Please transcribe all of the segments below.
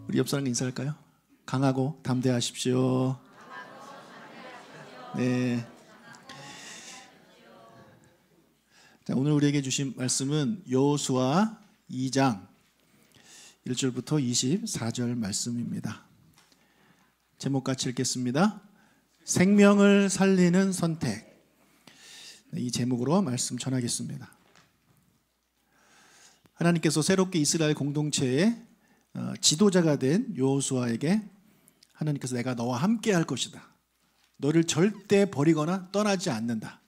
우리 옆 사람 인사할까요? 강하고 담대하십시오. 네. 자, 오늘 우리에게 주신 말씀은 여호수아 2장 1절부터 24절 말씀입니다. 제목 같이 읽겠습니다. 생명을 살리는 선택. 이 제목으로 말씀 전하겠습니다. 하나님께서 새롭게 이스라엘 공동체의 지도자가 된 여호수아에게 하나님께서 내가 너와 함께 할 것이다. 너를 절대 버리거나 떠나지 않는다.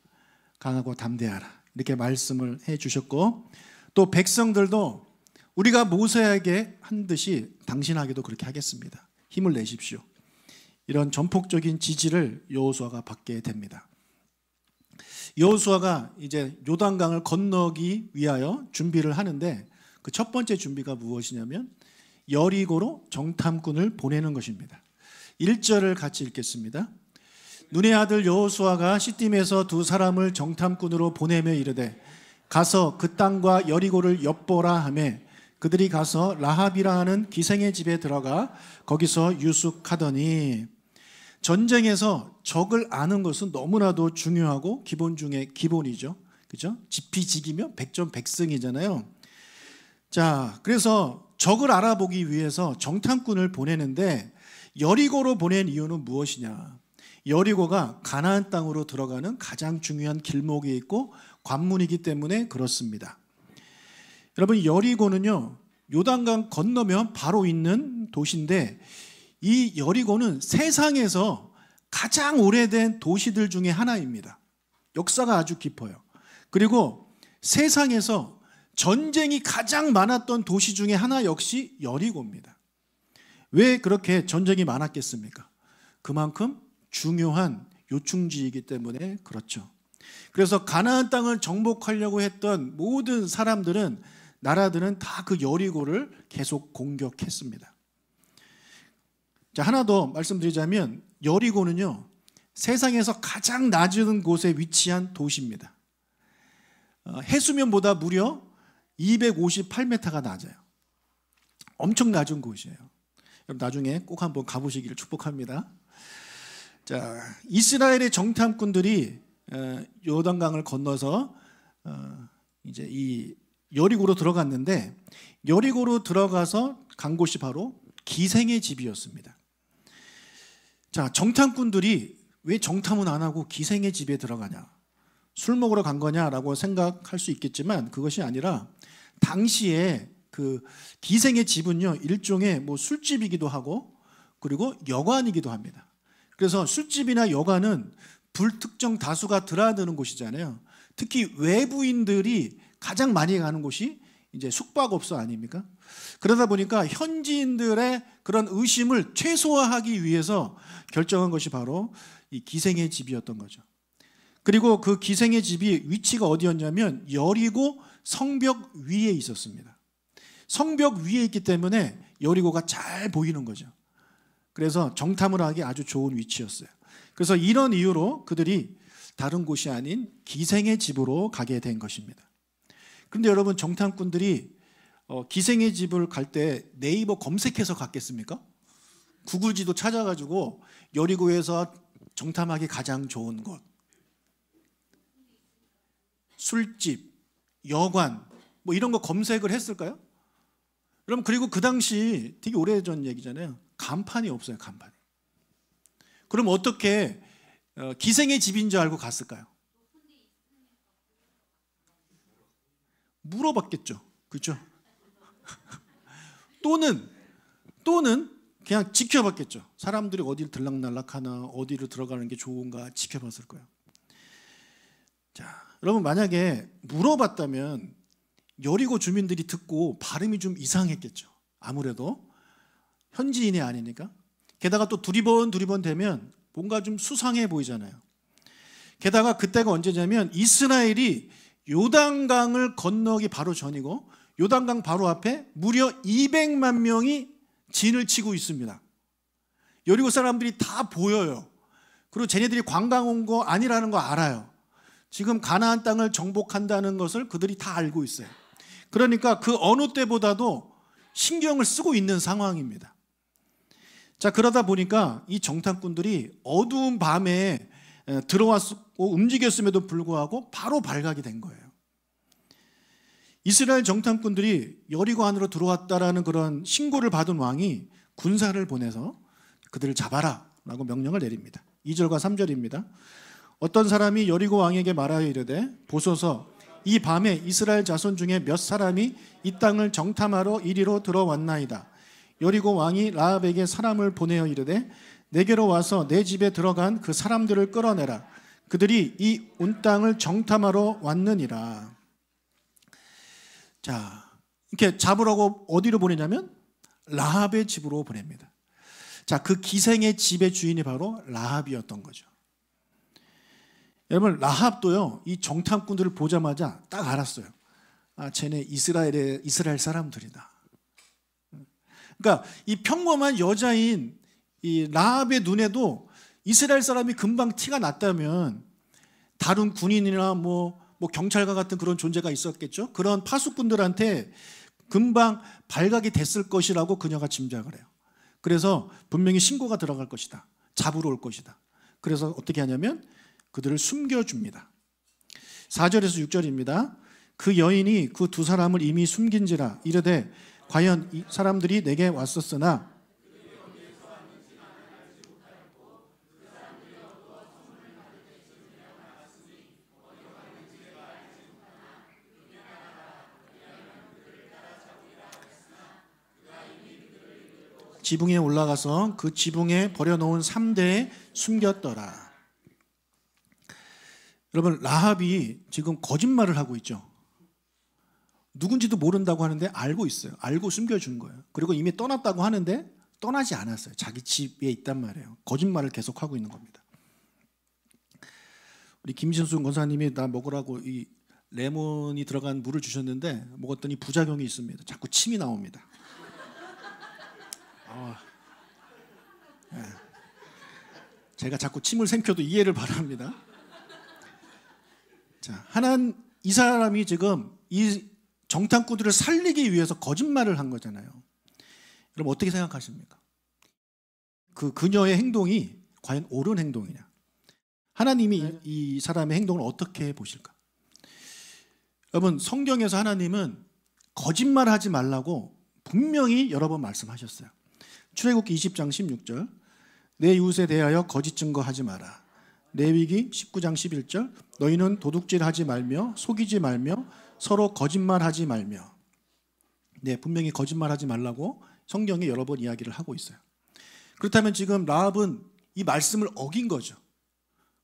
강하고 담대하라. 이렇게 말씀을 해 주셨고, 또 백성들도 우리가 모세에게 한 듯이 당신에게도 그렇게 하겠습니다. 힘을 내십시오. 이런 전폭적인 지지를 여호수아가 받게 됩니다. 여호수아가 이제 요단강을 건너기 위하여 준비를 하는데, 그 첫 번째 준비가 무엇이냐면 여리고로 정탐꾼을 보내는 것입니다. 1절을 같이 읽겠습니다. 눈의 아들 여호수아가 시딤에서 두 사람을 정탐꾼으로 보내며 이르되 가서 그 땅과 여리고를 엿보라 하매 그들이 가서 라합이라 하는 기생의 집에 들어가 거기서 유숙하더니, 전쟁에서 적을 아는 것은 너무나도 중요하고 기본 중에 기본이죠. 그죠? 지피지기면 백전백승이잖아요. 자, 그래서 적을 알아보기 위해서 정탐꾼을 보내는데 여리고로 보낸 이유는 무엇이냐? 여리고가 가나안 땅으로 들어가는 가장 중요한 길목에 있고 관문이기 때문에 그렇습니다. 여러분, 여리고는요, 요단강 건너면 바로 있는 도시인데, 이 여리고는 세상에서 가장 오래된 도시들 중에 하나입니다. 역사가 아주 깊어요. 그리고 세상에서 전쟁이 가장 많았던 도시 중에 하나 역시 여리고입니다. 왜 그렇게 전쟁이 많았겠습니까? 그만큼 중요한 요충지이기 때문에 그렇죠. 그래서 가나안 땅을 정복하려고 했던 모든 사람들은, 나라들은 다 그 여리고를 계속 공격했습니다. 자, 하나 더 말씀드리자면 여리고는요, 세상에서 가장 낮은 곳에 위치한 도시입니다. 해수면보다 무려 258m가 낮아요. 엄청 낮은 곳이에요. 여러분, 나중에 꼭 한번 가보시기를 축복합니다. 자, 이스라엘의 정탐꾼들이 요단강을 건너서 이제 이 여리고로 들어갔는데, 여리고로 들어가서 간 곳이 바로 기생의 집이었습니다. 자, 정탐꾼들이 왜 정탐은 안 하고 기생의 집에 들어가냐? 술 먹으러 간 거냐라고 생각할 수 있겠지만 그것이 아니라, 당시에 그 기생의 집은요, 일종의 뭐 술집이기도 하고 그리고 여관이기도 합니다. 그래서 술집이나 여관은 불특정 다수가 드나드는 곳이잖아요. 특히 외부인들이 가장 많이 가는 곳이 이제 숙박업소 아닙니까? 그러다 보니까 현지인들의 그런 의심을 최소화하기 위해서 결정한 것이 바로 이 기생의 집이었던 거죠. 그리고 그 기생의 집이 위치가 어디였냐면 여리고 성벽 위에 있었습니다. 성벽 위에 있기 때문에 여리고가 잘 보이는 거죠. 그래서 정탐을 하기 아주 좋은 위치였어요. 그래서 이런 이유로 그들이 다른 곳이 아닌 기생의 집으로 가게 된 것입니다. 그런데 여러분, 정탐꾼들이 기생의 집을 갈 때 네이버 검색해서 갔겠습니까? 구글 지도 찾아가지고 여리고에서 정탐하기 가장 좋은 곳, 술집, 여관, 뭐 이런 거 검색을 했을까요? 여러분, 그리고 그 당시 되게 오래전 얘기잖아요. 간판이 없어요, 간판이. 그럼 어떻게 기생의 집인 줄 알고 갔을까요? 물어봤겠죠. 그렇죠? 또는 그냥 지켜봤겠죠. 사람들이 어디를 들락날락하나, 어디로 들어가는 게 좋은가 지켜봤을 거예요. 자, 여러분, 만약에 물어봤다면 여리고 주민들이 듣고 발음이 좀 이상했겠죠. 아무래도 현지인이 아니니까. 게다가 또 두리번 되면 뭔가 좀 수상해 보이잖아요. 게다가 그때가 언제냐면 이스라엘이 요단강을 건너기 바로 전이고, 요단강 바로 앞에 무려 200만 명이 진을 치고 있습니다. 여리고 사람들이 다 보여요. 그리고 쟤네들이 관광 온 거 아니라는 거 알아요. 지금 가나안 땅을 정복한다는 것을 그들이 다 알고 있어요. 그러니까 그 어느 때보다도 신경을 쓰고 있는 상황입니다. 자, 그러다 보니까 이 정탐꾼들이 어두운 밤에 들어왔고 움직였음에도 불구하고 바로 발각이 된 거예요. 이스라엘 정탐꾼들이 여리고 안으로 들어왔다라는 그런 신고를 받은 왕이 군사를 보내서 그들을 잡아라 라고 명령을 내립니다. 2절과 3절입니다. 어떤 사람이 여리고 왕에게 말하여 이르되 보소서 이 밤에 이스라엘 자손 중에 몇 사람이 이 땅을 정탐하러 이리로 들어왔나이다. 여리고 왕이 라합에게 사람을 보내어 이르되 내게로 와서 내 집에 들어간 그 사람들을 끌어내라. 그들이 이 온 땅을 정탐하러 왔느니라. 자, 이렇게 잡으라고 어디로 보내냐면 라합의 집으로 보냅니다. 자, 그 기생의 집의 주인이 바로 라합이었던 거죠. 여러분, 라합도요, 이 정탐꾼들을 보자마자 딱 알았어요. 아, 쟤네 이스라엘 사람들이다. 그러니까 이 평범한 여자인 이 라합의 눈에도 이스라엘 사람이 금방 티가 났다면 다른 군인이나 뭐 경찰과 같은 그런 존재가 있었겠죠. 그런 파수꾼들한테 금방 발각이 됐을 것이라고 그녀가 짐작을 해요. 그래서 분명히 신고가 들어갈 것이다. 잡으러 올 것이다. 그래서 어떻게 하냐면 그들을 숨겨줍니다. 4절에서 6절입니다. 그 여인이 그 두 사람을 이미 숨긴지라 이르되 과연 이 사람들이 내게 왔었으나 지붕에 올라가서 그 지붕에 버려놓은 3대에 숨겼더라. 여러분, 라합이 지금 거짓말을 하고 있죠. 누군지도 모른다고 하는데 알고 있어요. 알고 숨겨준 거예요. 그리고 이미 떠났다고 하는데 떠나지 않았어요. 자기 집에 있단 말이에요. 거짓말을 계속하고 있는 겁니다. 우리 김진수 권사님이 나 먹으라고 이 레몬이 들어간 물을 주셨는데 먹었더니 부작용이 있습니다. 자꾸 침이 나옵니다. 제가 자꾸 침을 삼켜도 이해를 바랍니다. 자, 이 사람이 지금 이 정탐꾼들을 살리기 위해서 거짓말을 한 거잖아요. 여러분 어떻게 생각하십니까? 그 그녀의 행동이 과연 옳은 행동이냐? 하나님이 이 사람의 행동을 어떻게 보실까? 여러분, 성경에서 하나님은 거짓말하지 말라고 분명히 여러 번 말씀하셨어요. 출애굽기 20장 16절 내 이웃에 대하여 거짓 증거하지 마라. 레위기 19장 11절 너희는 도둑질하지 말며 속이지 말며 서로 거짓말하지 말며. 네, 분명히 거짓말하지 말라고 성경에 여러 번 이야기를 하고 있어요. 그렇다면 지금 라합은 이 말씀을 어긴 거죠.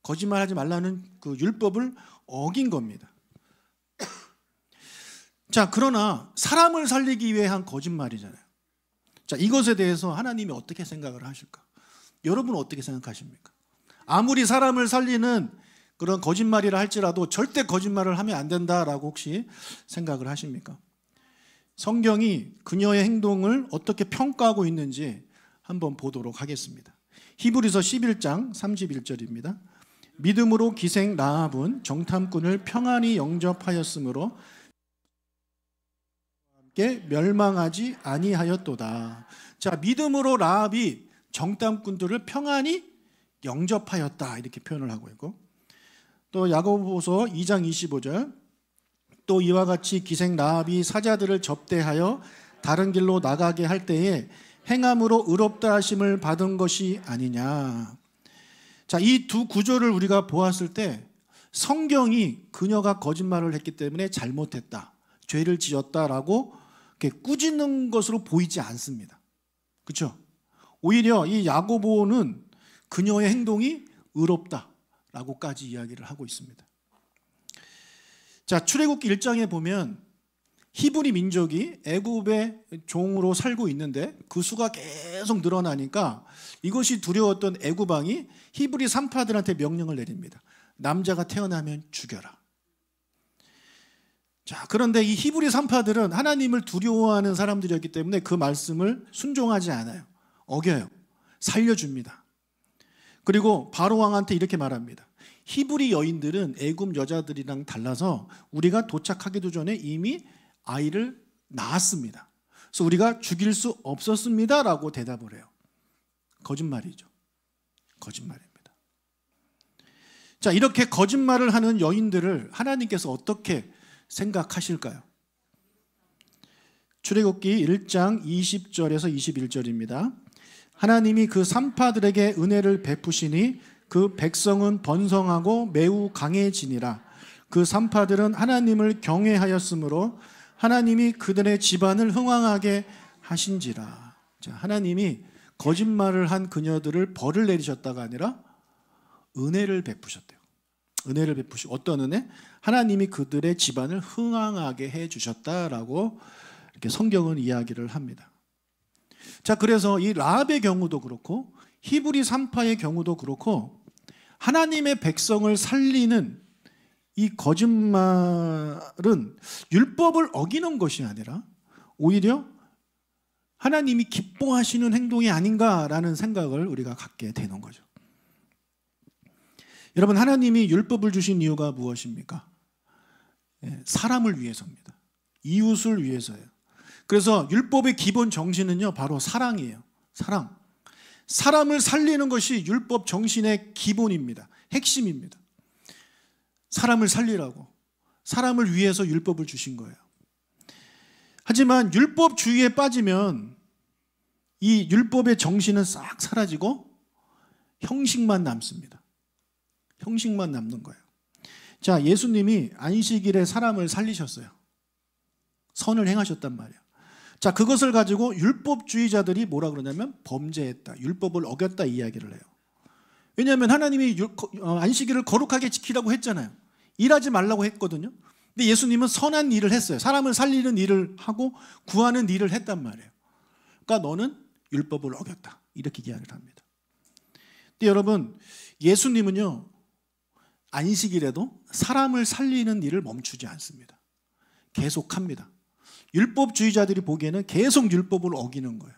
거짓말하지 말라는 그 율법을 어긴 겁니다. 자, 그러나 사람을 살리기 위해 한 거짓말이잖아요. 자, 이것에 대해서 하나님이 어떻게 생각을 하실까? 여러분은 어떻게 생각하십니까? 아무리 사람을 살리는 그런 거짓말이라 할지라도 절대 거짓말을 하면 안 된다라고 혹시 생각을 하십니까? 성경이 그녀의 행동을 어떻게 평가하고 있는지 한번 보도록 하겠습니다. 히브리서 11장 31절입니다. 믿음으로 기생 라합은 정탐꾼을 평안히 영접하였으므로 함께 멸망하지 아니하였도다. 자, 믿음으로 라합이 정탐꾼들을 평안히 영접하였다 이렇게 표현을 하고 있고, 또 야고보서 2장 25절 또 이와 같이 기생 라합이 사자들을 접대하여 다른 길로 나가게 할 때에 행함으로 의롭다 하심을 받은 것이 아니냐. 자, 이 두 구절을 우리가 보았을 때 성경이 그녀가 거짓말을 했기 때문에 잘못했다, 죄를 지었다라고 이렇게 꾸짖는 것으로 보이지 않습니다. 그렇죠? 오히려 이 야고보는 그녀의 행동이 의롭다라고까지 이야기를 하고 있습니다. 자, 출애굽기 1장에 보면 히브리 민족이 애굽의 종으로 살고 있는데 그 수가 계속 늘어나니까 이것이 두려웠던 애굽 왕이 히브리 산파들한테 명령을 내립니다. 남자가 태어나면 죽여라. 자, 그런데 이 히브리 산파들은 하나님을 두려워하는 사람들이었기 때문에 그 말씀을 순종하지 않아요. 어겨요. 살려줍니다. 그리고 바로 왕한테 이렇게 말합니다. 히브리 여인들은 애굽 여자들이랑 달라서 우리가 도착하기도 전에 이미 아이를 낳았습니다. 그래서 우리가 죽일 수 없었습니다라고 대답을 해요. 거짓말이죠. 거짓말입니다. 자, 이렇게 거짓말을 하는 여인들을 하나님께서 어떻게 생각하실까요? 출애굽기 1장 20절에서 21절입니다. 하나님이 그 산파들에게 은혜를 베푸시니 그 백성은 번성하고 매우 강해지니라. 그 산파들은 하나님을 경외하였으므로 하나님이 그들의 집안을 흥왕하게 하신지라. 자, 하나님이 거짓말을 한 그녀들을 벌을 내리셨다가 아니라 은혜를 베푸셨대요. 은혜를 베푸시. 어떤 은혜? 하나님이 그들의 집안을 흥왕하게 해주셨다라고 이렇게 성경은 이야기를 합니다. 자, 그래서 이 라합의 경우도 그렇고 히브리 산파의 경우도 그렇고 하나님의 백성을 살리는 이 거짓말은 율법을 어기는 것이 아니라 오히려 하나님이 기뻐하시는 행동이 아닌가라는 생각을 우리가 갖게 되는 거죠. 여러분, 하나님이 율법을 주신 이유가 무엇입니까? 사람을 위해서입니다. 이웃을 위해서예요. 그래서 율법의 기본 정신은요, 바로 사랑이에요. 사랑. 사람을 살리는 것이 율법 정신의 기본입니다. 핵심입니다. 사람을 살리라고. 사람을 위해서 율법을 주신 거예요. 하지만 율법주의에 빠지면 이 율법의 정신은 싹 사라지고 형식만 남습니다. 형식만 남는 거예요. 자, 예수님이 안식일에 사람을 살리셨어요. 선을 행하셨단 말이에요. 자, 그것을 가지고 율법주의자들이 뭐라 그러냐면 범죄했다, 율법을 어겼다 이야기를 해요. 왜냐하면 하나님이 안식일을 거룩하게 지키라고 했잖아요. 일하지 말라고 했거든요. 근데 예수님은 선한 일을 했어요. 사람을 살리는 일을 하고 구하는 일을 했단 말이에요. 그러니까 너는 율법을 어겼다, 이렇게 이야기를 합니다. 근데 여러분, 예수님은요 안식일에도 사람을 살리는 일을 멈추지 않습니다. 계속합니다. 율법주의자들이 보기에는 계속 율법을 어기는 거예요.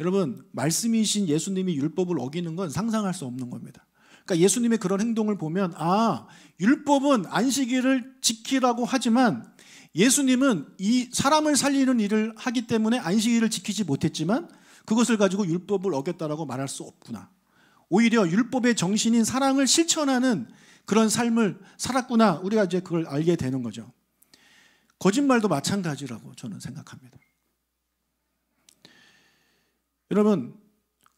여러분, 말씀이신 예수님이 율법을 어기는 건 상상할 수 없는 겁니다. 그러니까 예수님의 그런 행동을 보면 율법은 안식일을 지키라고 하지만 예수님은 이 사람을 살리는 일을 하기 때문에 안식일을 지키지 못했지만 그것을 가지고 율법을 어겼다라고 말할 수 없구나. 오히려 율법의 정신인 사랑을 실천하는 그런 삶을 살았구나. 우리가 이제 그걸 알게 되는 거죠. 거짓말도 마찬가지라고 저는 생각합니다. 여러분,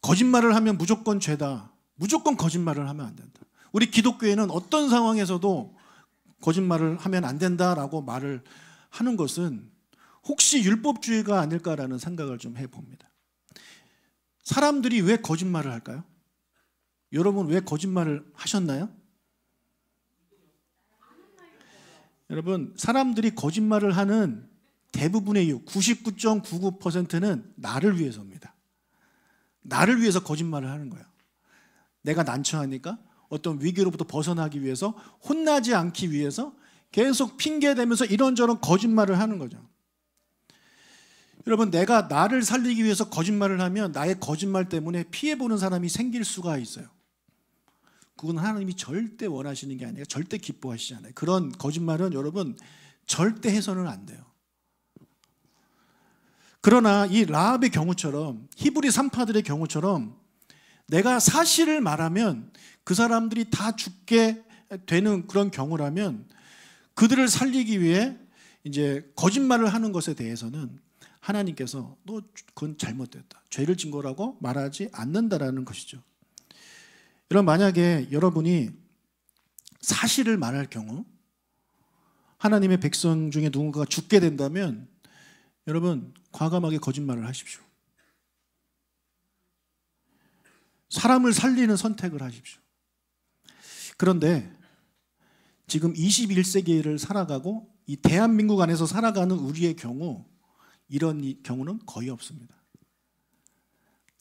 거짓말을 하면 무조건 죄다. 무조건 거짓말을 하면 안 된다. 우리 기독교에는 어떤 상황에서도 거짓말을 하면 안 된다라고 말을 하는 것은 혹시 율법주의가 아닐까라는 생각을 좀 해봅니다. 사람들이 왜 거짓말을 할까요? 여러분, 왜 거짓말을 하셨나요? 여러분, 사람들이 거짓말을 하는 대부분의 이유, 99.99%는 나를 위해서입니다. 나를 위해서 거짓말을 하는 거예요. 내가 난처하니까 어떤 위기로부터 벗어나기 위해서, 혼나지 않기 위해서 계속 핑계대면서 이런저런 거짓말을 하는 거죠. 여러분, 내가 나를 살리기 위해서 거짓말을 하면 나의 거짓말 때문에 피해보는 사람이 생길 수가 있어요. 그건 하나님이 절대 원하시는 게 아니라 절대 기뻐하시지 않아요. 그런 거짓말은 여러분 절대 해서는 안 돼요. 그러나 이 라합의 경우처럼, 히브리 산파들의 경우처럼 내가 사실을 말하면 그 사람들이 다 죽게 되는 그런 경우라면 그들을 살리기 위해 이제 거짓말을 하는 것에 대해서는 하나님께서 너 그건 잘못됐다, 죄를 진 거라고 말하지 않는다라는 것이죠. 여러분, 만약에 여러분이 사실을 말할 경우 하나님의 백성 중에 누군가가 죽게 된다면 여러분 과감하게 거짓말을 하십시오. 사람을 살리는 선택을 하십시오. 그런데 지금 21세기를 살아가고 이 대한민국 안에서 살아가는 우리의 경우 이런 경우는 거의 없습니다.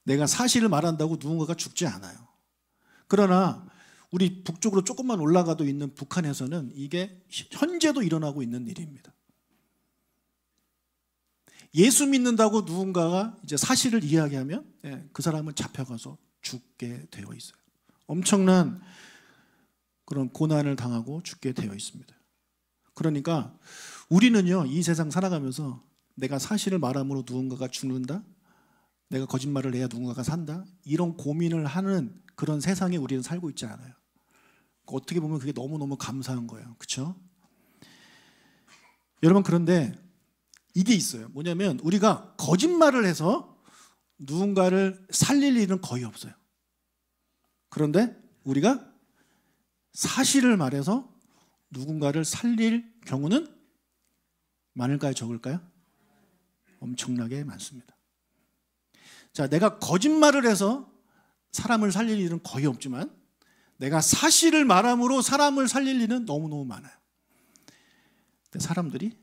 내가 사실을 말한다고 누군가가 죽지 않아요. 그러나 우리 북쪽으로 조금만 올라가도 있는 북한에서는 이게 현재도 일어나고 있는 일입니다. 예수 믿는다고 누군가가 이제 사실을 이야기하면 그 사람은 잡혀가서 죽게 되어 있어요. 엄청난 그런 고난을 당하고 죽게 되어 있습니다. 그러니까 우리는요, 이 세상 살아가면서 내가 사실을 말함으로 누군가가 죽는다? 내가 거짓말을 해야 누군가가 산다? 이런 고민을 하는 그런 세상에 우리는 살고 있지 않아요. 어떻게 보면 그게 너무너무 감사한 거예요. 그렇죠? 여러분, 그런데 이게 있어요. 뭐냐면 우리가 거짓말을 해서 누군가를 살릴 일은 거의 없어요. 그런데 우리가 사실을 말해서 누군가를 살릴 경우는 많을까요? 적을까요? 엄청나게 많습니다. 자, 내가 거짓말을 해서 사람을 살릴 일은 거의 없지만 내가 사실을 말함으로 사람을 살릴 일은 너무너무 많아요. 근데 사람들이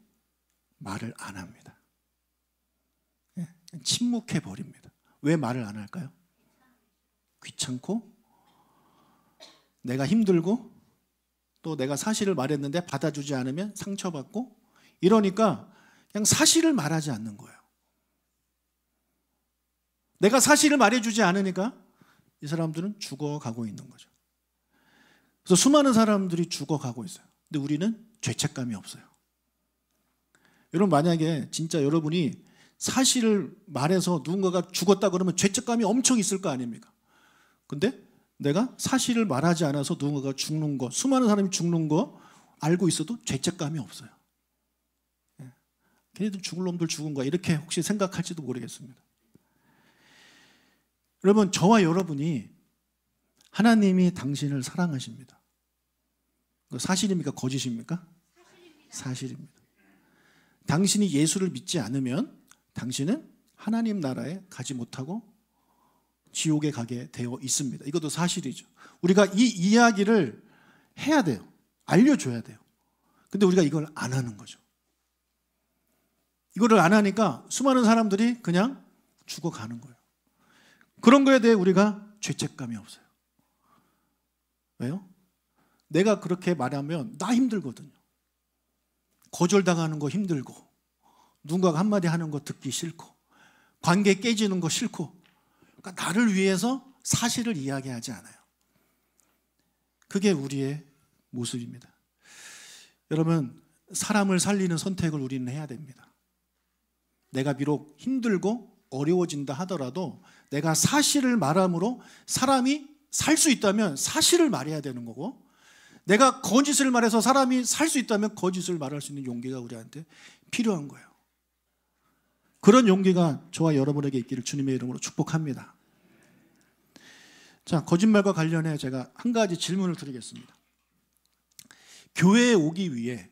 말을 안 합니다. 침묵해 버립니다. 왜 말을 안 할까요? 귀찮고, 내가 힘들고, 또 내가 사실을 말했는데 받아주지 않으면 상처받고, 이러니까 그냥 사실을 말하지 않는 거예요. 내가 사실을 말해주지 않으니까 이 사람들은 죽어가고 있는 거죠. 그래서 수많은 사람들이 죽어가고 있어요. 근데 우리는 죄책감이 없어요. 여러분, 만약에 진짜 여러분이 사실을 말해서 누군가가 죽었다 그러면 죄책감이 엄청 있을 거 아닙니까? 근데 내가 사실을 말하지 않아서 누군가가 죽는 거, 수많은 사람이 죽는 거 알고 있어도 죄책감이 없어요. 걔네들 죽을 놈들 죽은 거야, 이렇게 혹시 생각할지도 모르겠습니다. 여러분, 저와 여러분이 하나님이 당신을 사랑하십니다. 사실입니까? 거짓입니까? 사실입니다. 당신이 예수를 믿지 않으면 당신은 하나님 나라에 가지 못하고 지옥에 가게 되어 있습니다. 이것도 사실이죠. 우리가 이 이야기를 해야 돼요. 알려줘야 돼요. 근데 우리가 이걸 안 하는 거죠. 이거를 안 하니까 수많은 사람들이 그냥 죽어가는 거예요. 그런 거에 대해 우리가 죄책감이 없어요. 왜요? 내가 그렇게 말하면 나 힘들거든요. 거절당하는 거 힘들고, 누군가가 한마디 하는 거 듣기 싫고, 관계 깨지는 거 싫고, 그러니까 나를 위해서 사실을 이야기하지 않아요. 그게 우리의 모습입니다. 여러분, 사람을 살리는 선택을 우리는 해야 됩니다. 내가 비록 힘들고 어려워진다 하더라도 내가 사실을 말함으로 사람이 살 수 있다면 사실을 말해야 되는 거고, 내가 거짓을 말해서 사람이 살 수 있다면 거짓을 말할 수 있는 용기가 우리한테 필요한 거예요. 그런 용기가 저와 여러분에게 있기를 주님의 이름으로 축복합니다. 자, 거짓말과 관련해 제가 한 가지 질문을 드리겠습니다. 교회에 오기 위해,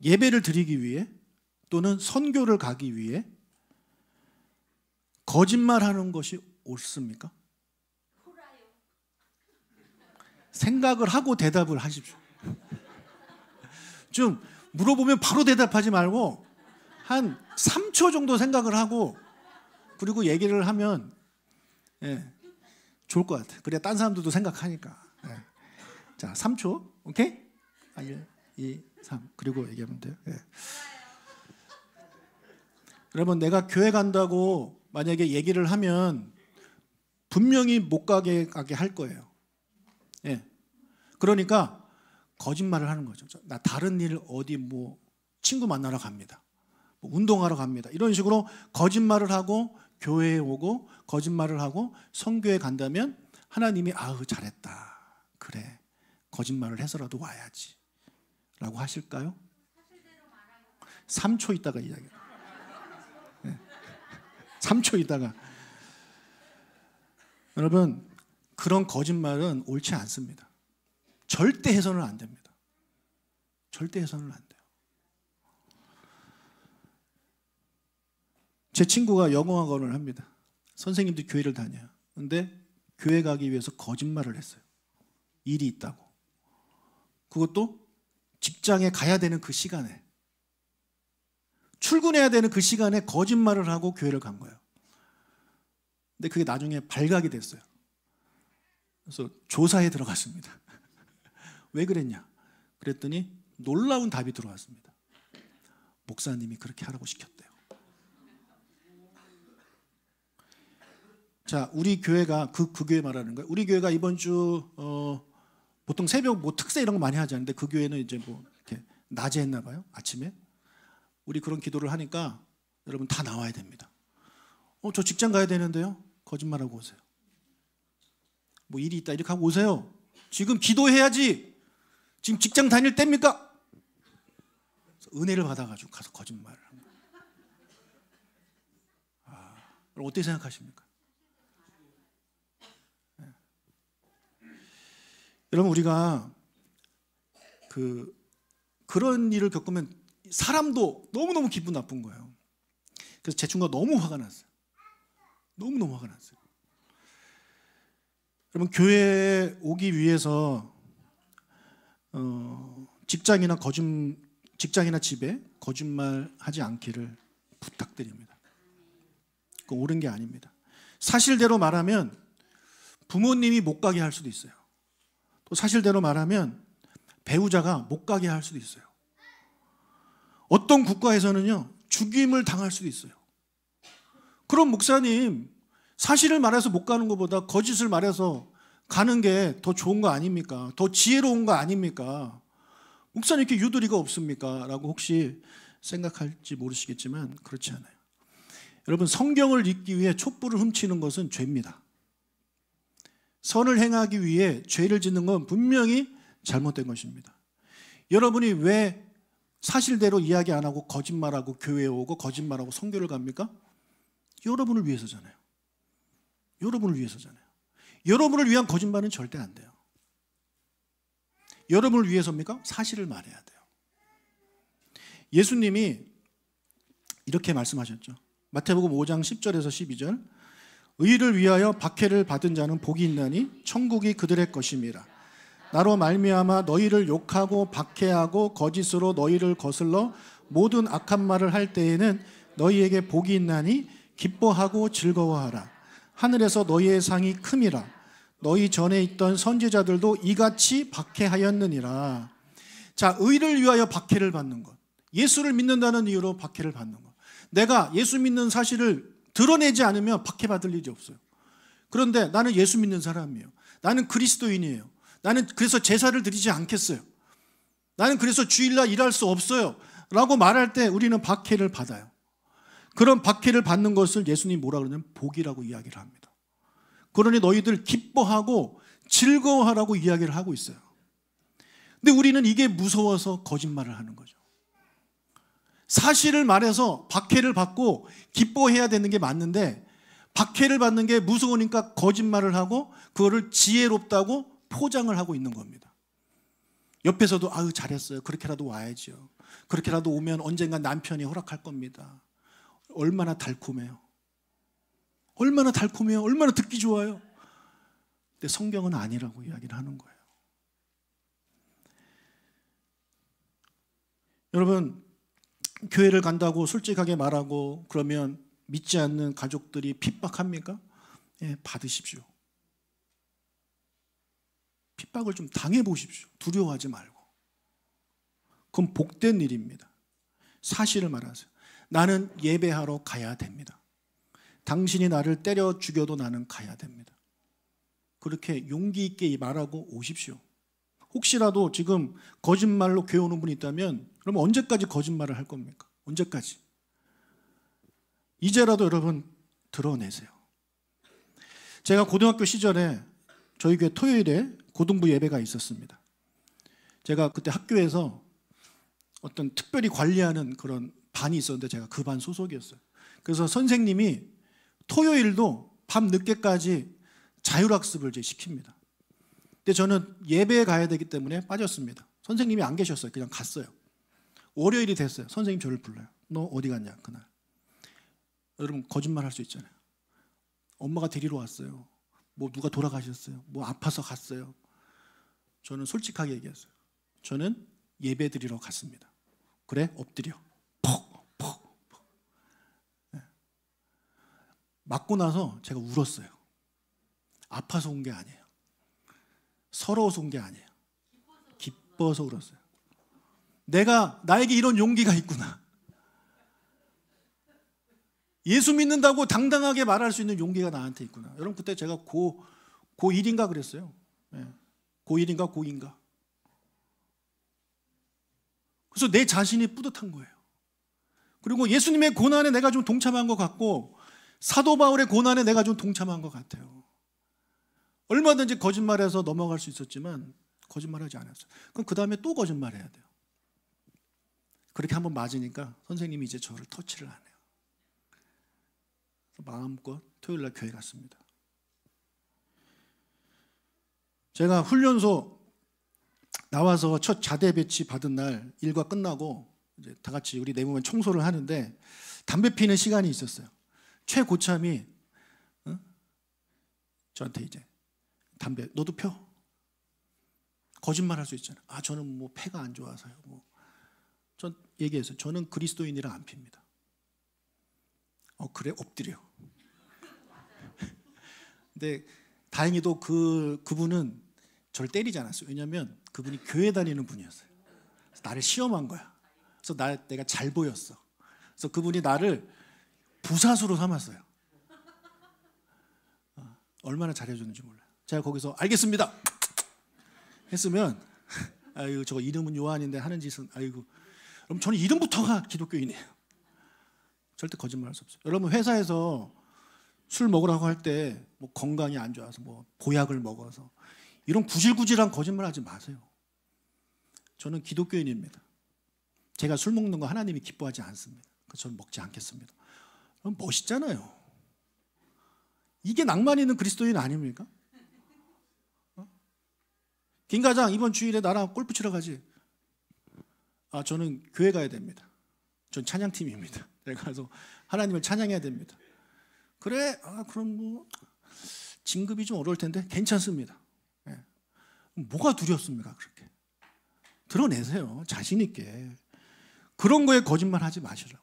예배를 드리기 위해, 또는 선교를 가기 위해 거짓말하는 것이 옳습니까? 생각을 하고 대답을 하십시오. 좀 물어보면 바로 대답하지 말고 한 3초 정도 생각을 하고 그리고 얘기를 하면 좋을 것 같아요. 그래야 딴 사람들도 생각하니까. 자, 3초. 오케이? 1, 2, 3. 그리고 얘기하면 돼요. 여러분, 내가 교회 간다고 만약에 얘기를 하면 분명히 못 가게 할 거예요. 그러니까 거짓말을 하는 거죠. 나 다른 일 어디 뭐 친구 만나러 갑니다. 뭐 운동하러 갑니다. 이런 식으로 거짓말을 하고 교회에 오고 거짓말을 하고 선교에 간다면 하나님이 아우 잘했다. 그래. 거짓말을 해서라도 와야지. 라고 하실까요? 3초 있다가 이야기해요. 3초 있다가. 여러분, 그런 거짓말은 옳지 않습니다. 절대 해서는 안 됩니다. 절대 해서는 안 돼요. 제 친구가 영어학원을 합니다. 선생님도 교회를 다녀요. 근데 교회 가기 위해서 거짓말을 했어요. 일이 있다고. 그것도 직장에 가야 되는 그 시간에, 출근해야 되는 그 시간에 거짓말을 하고 교회를 간 거예요. 근데 그게 나중에 발각이 됐어요. 그래서 조사에 들어갔습니다. 왜 그랬냐? 그랬더니 놀라운 답이 들어왔습니다. 목사님이 그렇게 하라고 시켰대요. 자, 우리 교회가 그 교회 말하는 거예요. 우리 교회가 이번 주 보통 새벽 뭐 특세 이런 거 많이 하지 않는데 그 교회는 이제 뭐 이렇게 낮에 했나 봐요. 아침에. 우리 그런 기도를 하니까 여러분 다 나와야 됩니다. 저 직장 가야 되는데요. 거짓말하고 오세요. 뭐 일이 있다 이렇게 하고 오세요. 지금 기도해야지. 지금 직장 다닐 때입니까? 은혜를 받아가지고 가서 거짓말을 한 거예요. 그럼 어떻게 생각하십니까? 네. 여러분 우리가 그런 일을 겪으면 사람도 너무너무 기분 나쁜 거예요. 그래서 제 친구가 너무 화가 났어요. 너무너무 화가 났어요. 여러분 교회에 오기 위해서 직장이나 집에 거짓말하지 않기를 부탁드립니다. 그건 옳은 게 아닙니다. 사실대로 말하면 부모님이 못 가게 할 수도 있어요. 또 사실대로 말하면 배우자가 못 가게 할 수도 있어요. 어떤 국가에서는요 죽임을 당할 수도 있어요. 그럼 목사님 사실을 말해서 못 가는 것보다 거짓을 말해서 가는 게 더 좋은 거 아닙니까? 더 지혜로운 거 아닙니까? 목사님 이렇게 유도리가 없습니까? 라고 혹시 생각할지 모르시겠지만 그렇지 않아요. 여러분 성경을 읽기 위해 촛불을 훔치는 것은 죄입니다. 선을 행하기 위해 죄를 짓는 건 분명히 잘못된 것입니다. 여러분이 왜 사실대로 이야기 안 하고 거짓말하고 교회에 오고 거짓말하고 선교를 갑니까? 여러분을 위해서잖아요. 여러분을 위해서잖아요. 여러분을 위한 거짓말은 절대 안 돼요. 여러분을 위해서입니까? 사실을 말해야 돼요. 예수님이 이렇게 말씀하셨죠. 마태복음 5장 10절에서 12절 의를 위하여 박해를 받은 자는 복이 있나니 천국이 그들의 것임이라. 나로 말미암아 너희를 욕하고 박해하고 거짓으로 너희를 거슬러 모든 악한 말을 할 때에는 너희에게 복이 있나니 기뻐하고 즐거워하라. 하늘에서 너희의 상이 큼이라. 너희 전에 있던 선지자들도 이같이 박해하였느니라. 자, 의를 위하여 박해를 받는 것. 예수를 믿는다는 이유로 박해를 받는 것. 내가 예수 믿는 사실을 드러내지 않으면 박해받을 일이 없어요. 그런데 나는 예수 믿는 사람이에요. 나는 그리스도인이에요. 나는 그래서 제사를 드리지 않겠어요. 나는 그래서 주일날 일할 수 없어요. 라고 말할 때 우리는 박해를 받아요. 그런 박해를 받는 것을 예수님이 뭐라 그러냐면 복이라고 이야기를 합니다. 그러니 너희들 기뻐하고 즐거워하라고 이야기를 하고 있어요. 근데 우리는 이게 무서워서 거짓말을 하는 거죠. 사실을 말해서 박해를 받고 기뻐해야 되는 게 맞는데 박해를 받는 게 무서우니까 거짓말을 하고 그거를 지혜롭다고 포장을 하고 있는 겁니다. 옆에서도 아유 잘했어요. 그렇게라도 와야죠. 그렇게라도 오면 언젠가 남편이 허락할 겁니다. 얼마나 달콤해요. 얼마나 달콤해요. 얼마나 듣기 좋아요. 근데 성경은 아니라고 이야기를 하는 거예요. 여러분 교회를 간다고 솔직하게 말하고 그러면 믿지 않는 가족들이 핍박합니까? 예, 받으십시오. 핍박을 좀 당해보십시오. 두려워하지 말고. 그건 복된 일입니다. 사실을 말하세요. 나는 예배하러 가야 됩니다. 당신이 나를 때려 죽여도 나는 가야 됩니다. 그렇게 용기 있게 말하고 오십시오. 혹시라도 지금 거짓말로 교회 오는 분이 있다면 그럼 언제까지 거짓말을 할 겁니까? 언제까지? 이제라도 여러분 드러내세요. 제가 고등학교 시절에 저희 교회 토요일에 고등부 예배가 있었습니다. 제가 그때 학교에서 어떤 특별히 관리하는 그런 반이 있었는데 제가 그 반 소속이었어요. 그래서 선생님이 토요일도 밤 늦게까지 자율학습을 이제 시킵니다. 근데 저는 예배에 가야 되기 때문에 빠졌습니다. 선생님이 안 계셨어요. 그냥 갔어요. 월요일이 됐어요. 선생님 저를 불러요. 너 어디 갔냐 그날. 여러분 거짓말 할 수 있잖아요. 엄마가 데리러 왔어요. 뭐 누가 돌아가셨어요. 뭐 아파서 갔어요. 저는 솔직하게 얘기했어요. 저는 예배 드리러 갔습니다. 그래? 엎드려. 퍽. 네. 맞고 나서 제가 울었어요. 아파서 온 게 아니에요. 서러워서 온 게 아니에요. 기뻐서 울었어요. 나에게 이런 용기가 있구나. 예수 믿는다고 당당하게 말할 수 있는 용기가 나한테 있구나. 여러분 그때 제가 고1인가 그랬어요. 네. 고1인가 고2인가. 그래서 내 자신이 뿌듯한 거예요. 그리고 예수님의 고난에 내가 좀 동참한 것 같고 사도 바울의 고난에 내가 좀 동참한 것 같아요. 얼마든지 거짓말해서 넘어갈 수 있었지만 거짓말하지 않았어요. 그럼 그 다음에 또 거짓말해야 돼요. 그렇게 한번 맞으니까 선생님이 이제 저를 터치를 안 해요. 마음껏 토요일 날 교회 갔습니다. 제가 훈련소 나와서 첫 자대 배치 받은 날 일과 끝나고 이제 다 같이 우리 내부면 청소를 하는데 담배 피는 시간이 있었어요. 최고참이 저한테 이제 담배 너도 펴? 거짓말할 수 있잖아요. 아 저는 뭐 폐가 안 좋아서요. 뭐 전 얘기했어요. 저는 그리스도인이라 안 핍니다. 그래 엎드려. 근데 다행히도 그분은 저를 때리지 않았어요. 왜냐하면 그분이 교회 다니는 분이었어요. 그래서 나를 시험한 거야. 그래서 내가 잘 보였어. 그래서 그분이 나를 부사수로 삼았어요. 얼마나 잘해줬는지 몰라요. 제가 거기서 알겠습니다 했으면 아이고 저거 이름은 요한인데 하는 짓은 아이고 그럼 저는 이름부터가 기독교인이에요. 절대 거짓말할 수 없어요. 여러분 회사에서 술 먹으라고 할 때 뭐 건강이 안 좋아서 뭐 보약을 먹어서 이런 구질구질한 거짓말 하지 마세요. 저는 기독교인입니다. 제가 술 먹는 거 하나님이 기뻐하지 않습니다. 그래서 저는 먹지 않겠습니다. 그럼 멋있잖아요. 이게 낭만 있는 그리스도인 아닙니까? 김 과장 이번 주일에 나랑 골프 치러 가지. 아 저는 교회 가야 됩니다. 전 찬양팀입니다. 내가 가서 하나님을 찬양해야 됩니다. 그래? 아 그럼 뭐 진급이 좀 어려울 텐데 괜찮습니다. 네. 뭐가 두렵습니까? 그렇게 드러내세요. 자신 있게. 그런 거에 거짓말 하지 마시라고요.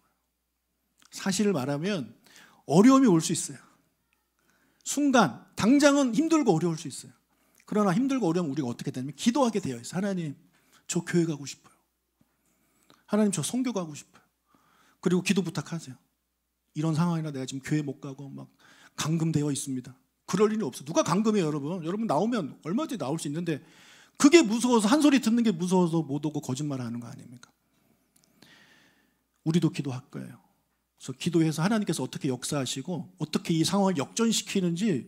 사실을 말하면 어려움이 올 수 있어요. 순간 당장은 힘들고 어려울 수 있어요. 그러나 힘들고 어려우면 우리가 어떻게 되냐면 기도하게 되어 있어요. 하나님 저 교회 가고 싶어요. 하나님 저 선교 가고 싶어요. 그리고 기도 부탁하세요. 이런 상황이라 내가 지금 교회 못 가고 막 감금되어 있습니다. 그럴 일이 없어요. 누가 감금해요, 여러분? 여러분 나오면 얼마든지 나올 수 있는데 그게 무서워서 한 소리 듣는 게 무서워서 못 오고 거짓말하는 거 아닙니까? 우리도 기도할 거예요. 그래서 기도해서 하나님께서 어떻게 역사하시고 어떻게 이 상황을 역전시키는지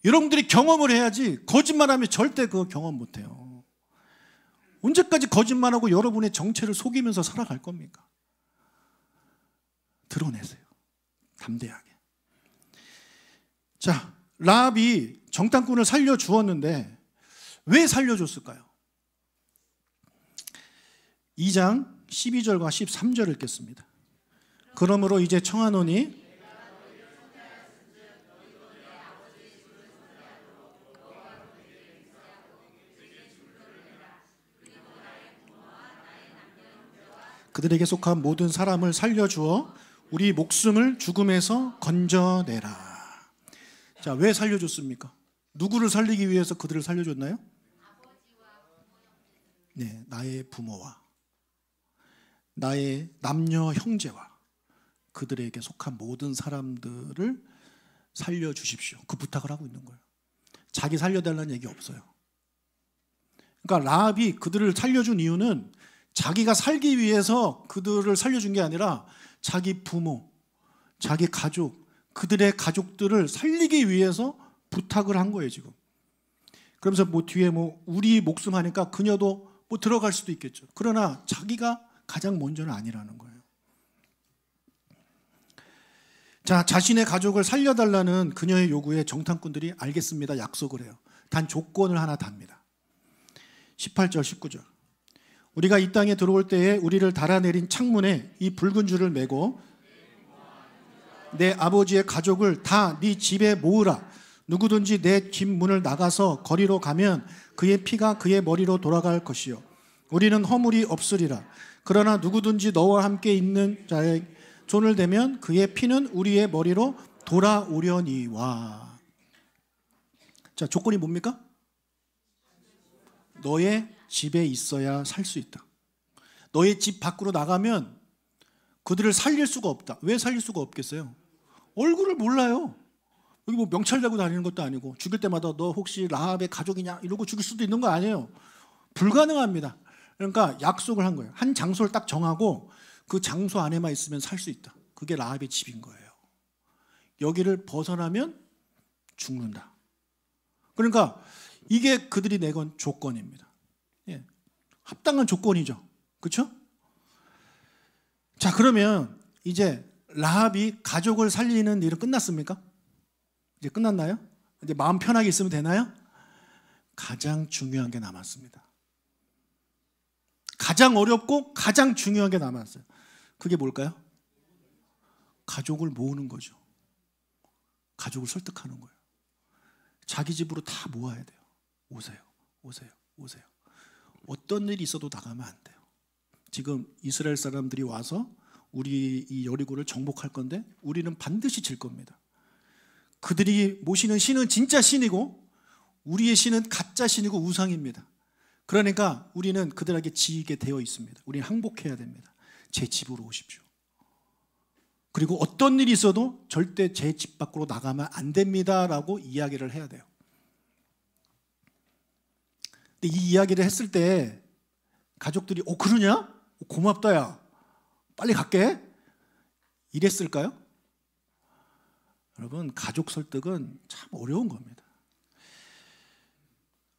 여러분들이 경험을 해야지 거짓말하면 절대 그거 경험 못해요. 언제까지 거짓말하고 여러분의 정체를 속이면서 살아갈 겁니까? 드러내세요. 담대하게. 자, 라합이 정탐꾼을 살려주었는데 왜 살려줬을까요? 2장 12절과 13절을 읽겠습니다. 그러므로 이제 청하노니 그들에게 속한 모든 사람을 살려주어 우리 목숨을 죽음에서 건져내라. 자, 왜 살려줬습니까? 누구를 살리기 위해서 그들을 살려줬나요? 네, 나의 부모와 나의 남녀 형제와 그들에게 속한 모든 사람들을 살려주십시오. 그 부탁을 하고 있는 거예요. 자기 살려달라는 얘기 없어요. 그러니까 라합이 그들을 살려준 이유는 자기가 살기 위해서 그들을 살려준 게 아니라 자기 부모, 자기 가족, 그들의 가족들을 살리기 위해서 부탁을 한 거예요, 지금. 그러면서 뭐 뒤에 뭐 우리 목숨 하니까 그녀도 뭐 들어갈 수도 있겠죠. 그러나 자기가 가장 먼저는 아니라는 거예요. 자, 자신의 가족을 살려달라는 그녀의 요구에 정탐꾼들이 알겠습니다, 약속을 해요. 단 조건을 하나 답니다. 18절, 19절. 우리가 이 땅에 들어올 때에 우리를 달아내린 창문에 이 붉은 줄을 매고 내 아버지의 가족을 다 네 집에 모으라. 누구든지 내 집 문을 나가서 거리로 가면 그의 피가 그의 머리로 돌아갈 것이요 우리는 허물이 없으리라. 그러나 누구든지 너와 함께 있는 자의 손을 대면 그의 피는 우리의 머리로 돌아오려니와. 자, 조건이 뭡니까? 너의 집에 있어야 살 수 있다. 너의 집 밖으로 나가면 그들을 살릴 수가 없다. 왜 살릴 수가 없겠어요? 얼굴을 몰라요. 여기 뭐 명찰 달고 다니는 것도 아니고 죽일 때마다 너 혹시 라합의 가족이냐 이러고 죽일 수도 있는 거 아니에요. 불가능합니다. 그러니까 약속을 한 거예요. 한 장소를 딱 정하고 그 장소 안에만 있으면 살 수 있다. 그게 라합의 집인 거예요. 여기를 벗어나면 죽는다. 그러니까 이게 그들이 내건 조건입니다. 예. 합당한 조건이죠. 그렇죠? 자, 그러면 이제 라합이 가족을 살리는 일은 끝났습니까? 이제 끝났나요? 이제 마음 편하게 있으면 되나요? 가장 중요한 게 남았습니다. 가장 어렵고 가장 중요한 게 남았어요. 그게 뭘까요? 가족을 모으는 거죠. 가족을 설득하는 거예요. 자기 집으로 다 모아야 돼요. 오세요, 오세요, 오세요. 어떤 일이 있어도 나가면 안 돼요. 지금 이스라엘 사람들이 와서 우리 이 여리고를 정복할 건데 우리는 반드시 질 겁니다. 그들이 모시는 신은 진짜 신이고 우리의 신은 가짜 신이고 우상입니다. 그러니까 우리는 그들에게 지게 되어 있습니다. 우리는 항복해야 됩니다. 제 집으로 오십시오. 그리고 어떤 일이 있어도 절대 제 집 밖으로 나가면 안 됩니다라고 이야기를 해야 돼요. 근데 이 이야기를 했을 때 가족들이 그러냐? 고맙다 야. 빨리 갈게. 이랬을까요? 여러분, 가족 설득은 참 어려운 겁니다.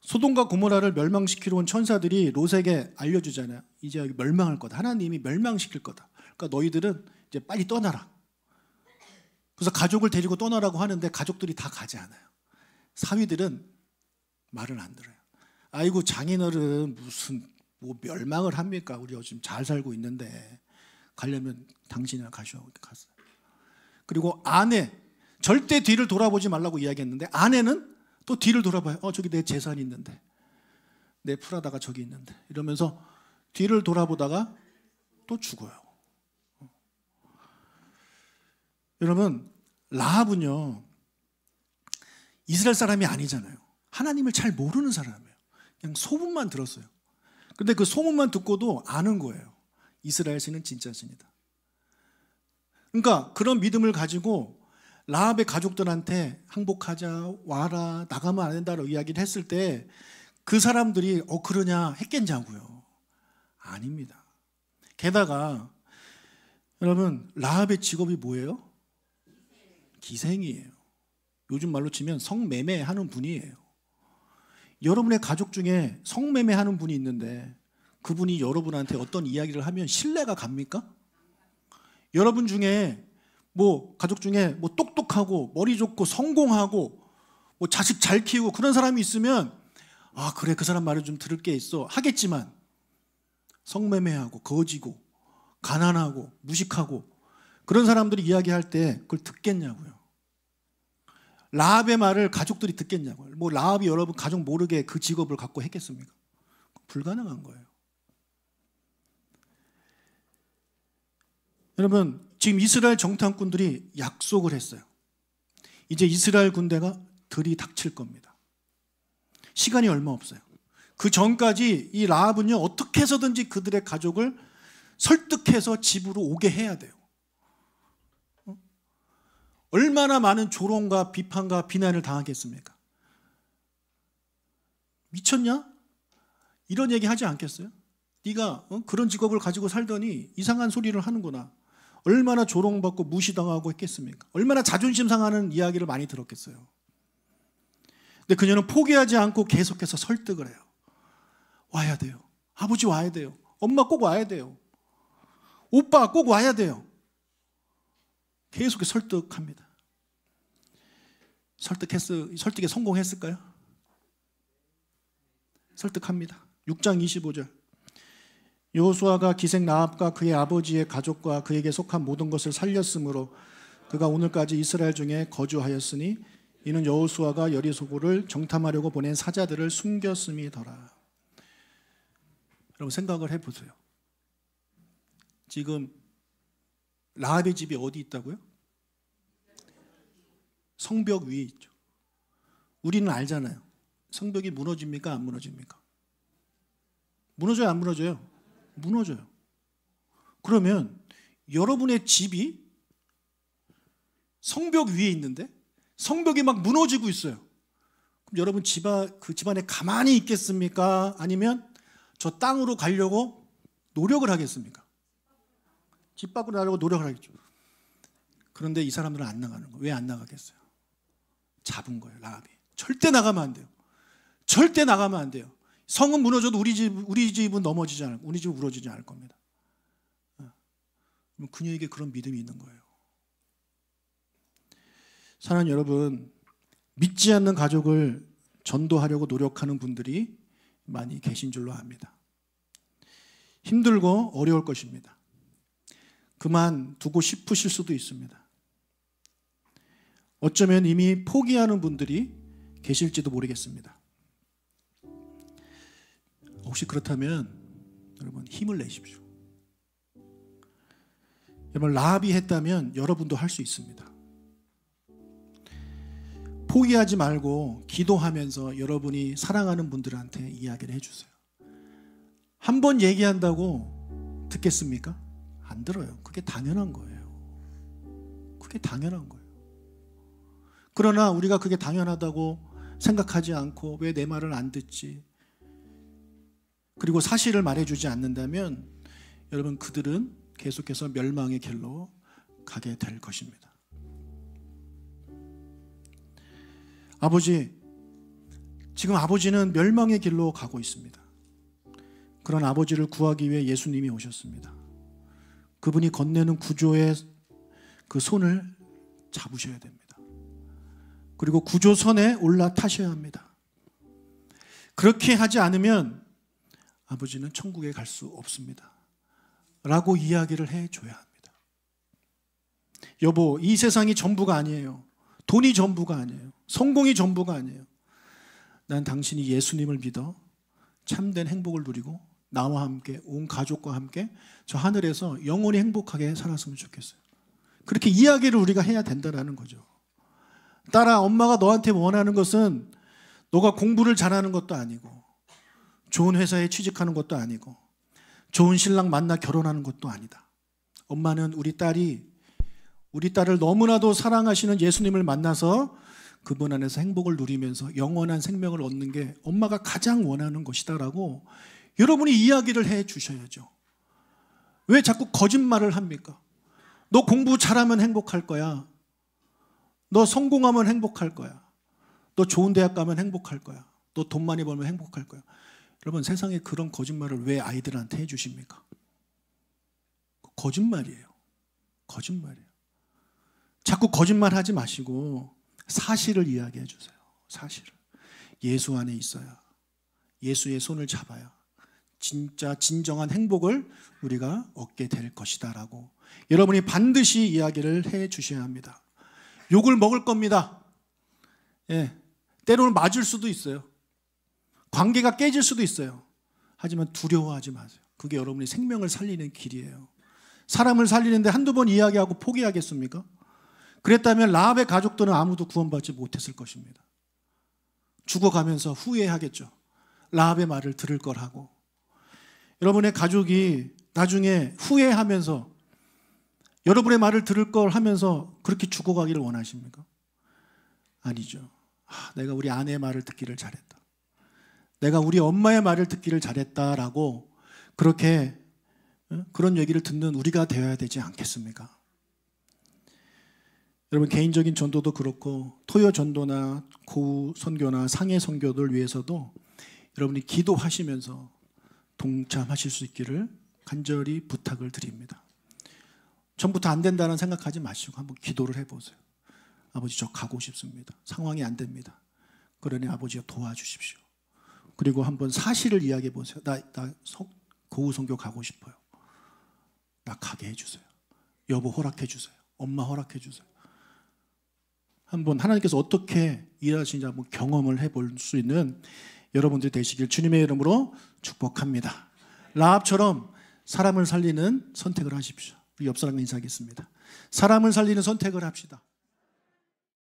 소돔과 고모라를 멸망시키러 온 천사들이 롯에게 알려주잖아요. 이제 여기 멸망할 거다. 하나님이 멸망시킬 거다. 그러니까 너희들은 이제 빨리 떠나라. 그래서 가족을 데리고 떠나라고 하는데 가족들이 다 가지 않아요. 사위들은 말을 안 들어요. 아이고 장인어른 무슨 뭐 멸망을 합니까? 우리 요즘 잘 살고 있는데 가려면 당신이나 가셔. 갔어요. 그리고 아내 절대 뒤를 돌아보지 말라고 이야기했는데 아내는 또 뒤를 돌아봐요. 저기 내 재산이 있는데 내 프라다가 저기 있는데 이러면서 뒤를 돌아보다가 또 죽어요. 여러분, 라합은요 이스라엘 사람이 아니잖아요. 하나님을 잘 모르는 사람이에요. 그냥 소문만 들었어요. 그런데 그 소문만 듣고도 아는 거예요. 이스라엘 신은 진짜 신이다. 그러니까 그런 믿음을 가지고 라합의 가족들한테 항복하자, 와라, 나가면 안 된다라고 이야기를 했을 때 그 사람들이 그러냐 했겠냐고요. 아닙니다. 게다가 여러분, 라합의 직업이 뭐예요? 기생이에요. 요즘 말로 치면 성매매하는 분이에요. 여러분의 가족 중에 성매매하는 분이 있는데 그분이 여러분한테 어떤 이야기를 하면 신뢰가 갑니까? 여러분 중에 가족 중에 똑똑하고 머리 좋고 성공하고 자식 잘 키우고 그런 사람이 있으면 그래 그 사람 말을 좀 들을 게 있어 하겠지만 성매매하고 거지고 가난하고 무식하고 그런 사람들이 이야기할 때 그걸 듣겠냐고요. 라합의 말을 가족들이 듣겠냐고요. 라합이 여러분 가족 모르게 그 직업을 갖고 했겠습니까? 불가능한 거예요. 여러분, 지금 이스라엘 정탐꾼들이 약속을 했어요. 이제 이스라엘 군대가 들이닥칠 겁니다. 시간이 얼마 없어요. 그 전까지 이 라합은요 어떻게 해서든지 그들의 가족을 설득해서 집으로 오게 해야 돼요. 얼마나 많은 조롱과 비판과 비난을 당하겠습니까? 미쳤냐? 이런 얘기 하지 않겠어요? 네가 그런 직업을 가지고 살더니 이상한 소리를 하는구나. 얼마나 조롱받고 무시당하고 했겠습니까? 얼마나 자존심 상하는 이야기를 많이 들었겠어요. 근데 그녀는 포기하지 않고 계속해서 설득을 해요. 와야 돼요. 아버지 와야 돼요. 엄마 꼭 와야 돼요. 오빠 꼭 와야 돼요. 계속 설득합니다. 설득에 성공했을까요? 설득합니다. 6장 25절. 여호수아가 기생 라합과 그의 아버지의 가족과 그에게 속한 모든 것을 살렸으므로 그가 오늘까지 이스라엘 중에 거주하였으니 이는 여호수아가 여리고를 정탐하려고 보낸 사자들을 숨겼음이더라. 여러분 생각을 해보세요. 지금 라합의 집이 어디 있다고요? 성벽 위에 있죠. 우리는 알잖아요. 성벽이 무너집니까? 안 무너집니까? 무너져요? 안 무너져요? 무너져요. 그러면 여러분의 집이 성벽 위에 있는데 성벽이 막 무너지고 있어요. 그럼 여러분 그 집안에 가만히 있겠습니까? 아니면 저 땅으로 가려고 노력을 하겠습니까? 집 밖으로 나가려고 노력을 하겠죠. 그런데 이 사람들은 안 나가는 거예요. 왜 안 나가겠어요? 잡은 거예요, 라합이. 절대 나가면 안 돼요. 절대 나가면 안 돼요. 성은 무너져도 우리 집은 넘어지지 않을, 우리 집은 무너지지 않을 겁니다. 그녀에게 그런 믿음이 있는 거예요. 사랑하는 여러분, 믿지 않는 가족을 전도하려고 노력하는 분들이 많이 계신 줄로 압니다. 힘들고 어려울 것입니다. 그만두고 싶으실 수도 있습니다. 어쩌면 이미 포기하는 분들이 계실지도 모르겠습니다. 혹시 그렇다면 여러분 힘을 내십시오. 여러분 라합이 했다면 여러분도 할 수 있습니다. 포기하지 말고 기도하면서 여러분이 사랑하는 분들한테 이야기를 해주세요. 한 번 얘기한다고 듣겠습니까? 안 들어요. 그게 당연한 거예요. 그게 당연한 거예요. 그러나 우리가 그게 당연하다고 생각하지 않고 왜 내 말을 안 듣지? 그리고 사실을 말해주지 않는다면 여러분 그들은 계속해서 멸망의 길로 가게 될 것입니다. 아버지, 지금 아버지는 멸망의 길로 가고 있습니다. 그런 아버지를 구하기 위해 예수님이 오셨습니다. 그분이 건네는 구조의 그 손을 잡으셔야 됩니다. 그리고 구조선에 올라타셔야 합니다. 그렇게 하지 않으면 아버지는 천국에 갈 수 없습니다. 라고 이야기를 해줘야 합니다. 여보, 이 세상이 전부가 아니에요. 돈이 전부가 아니에요. 성공이 전부가 아니에요. 난 당신이 예수님을 믿어 참된 행복을 누리고 나와 함께 온 가족과 함께 저 하늘에서 영원히 행복하게 살았으면 좋겠어요. 그렇게 이야기를 우리가 해야 된다는 거죠. 딸아, 엄마가 너한테 원하는 것은 너가 공부를 잘하는 것도 아니고 좋은 회사에 취직하는 것도 아니고 좋은 신랑 만나 결혼하는 것도 아니다. 엄마는 우리 딸을 너무나도 사랑하시는 예수님을 만나서 그분 안에서 행복을 누리면서 영원한 생명을 얻는 게 엄마가 가장 원하는 것이다라고 여러분이 이야기를 해 주셔야죠. 왜 자꾸 거짓말을 합니까? 너 공부 잘하면 행복할 거야. 너 성공하면 행복할 거야. 너 좋은 대학 가면 행복할 거야. 너 돈 많이 벌면 행복할 거야. 여러분 세상에 그런 거짓말을 왜 아이들한테 해주십니까? 거짓말이에요. 거짓말이에요. 자꾸 거짓말하지 마시고 사실을 이야기해 주세요. 사실을. 예수 안에 있어야, 예수의 손을 잡아야 진짜 진정한 행복을 우리가 얻게 될 것이다 라고 여러분이 반드시 이야기를 해 주셔야 합니다. 욕을 먹을 겁니다. 예, 때로는 맞을 수도 있어요. 관계가 깨질 수도 있어요. 하지만 두려워하지 마세요. 그게 여러분의 생명을 살리는 길이에요. 사람을 살리는데 한두 번 이야기하고 포기하겠습니까? 그랬다면 라합의 가족들은 아무도 구원받지 못했을 것입니다. 죽어가면서 후회하겠죠. 라합의 말을 들을 걸 하고. 여러분의 가족이 나중에 후회하면서 여러분의 말을 들을 걸 하면서 그렇게 죽어가기를 원하십니까? 아니죠. 내가 우리 아내의 말을 듣기를 잘했다. 내가 우리 엄마의 말을 듣기를 잘했다라고 그렇게 그런 얘기를 듣는 우리가 되어야 되지 않겠습니까? 여러분 개인적인 전도도 그렇고 토요 전도나 고우 선교나 상해 선교들 위해서도 여러분이 기도하시면서 동참하실 수 있기를 간절히 부탁을 드립니다. 처음부터 안 된다는 생각하지 마시고 한번 기도를 해보세요. 아버지 저 가고 싶습니다. 상황이 안 됩니다. 그러니 아버지가 도와주십시오. 그리고 한번 사실을 이야기해 보세요. 나 고우 선교 가고 싶어요. 나 가게 해주세요. 여보 허락해 주세요. 엄마 허락해 주세요. 한번 하나님께서 어떻게 일하시는지 한번 경험을 해볼 수 있는 여러분들이 되시길 주님의 이름으로 축복합니다. 라합처럼 사람을 살리는 선택을 하십시오. 우리 옆 사람과 인사하겠습니다. 사람을 살리는 선택을 합시다.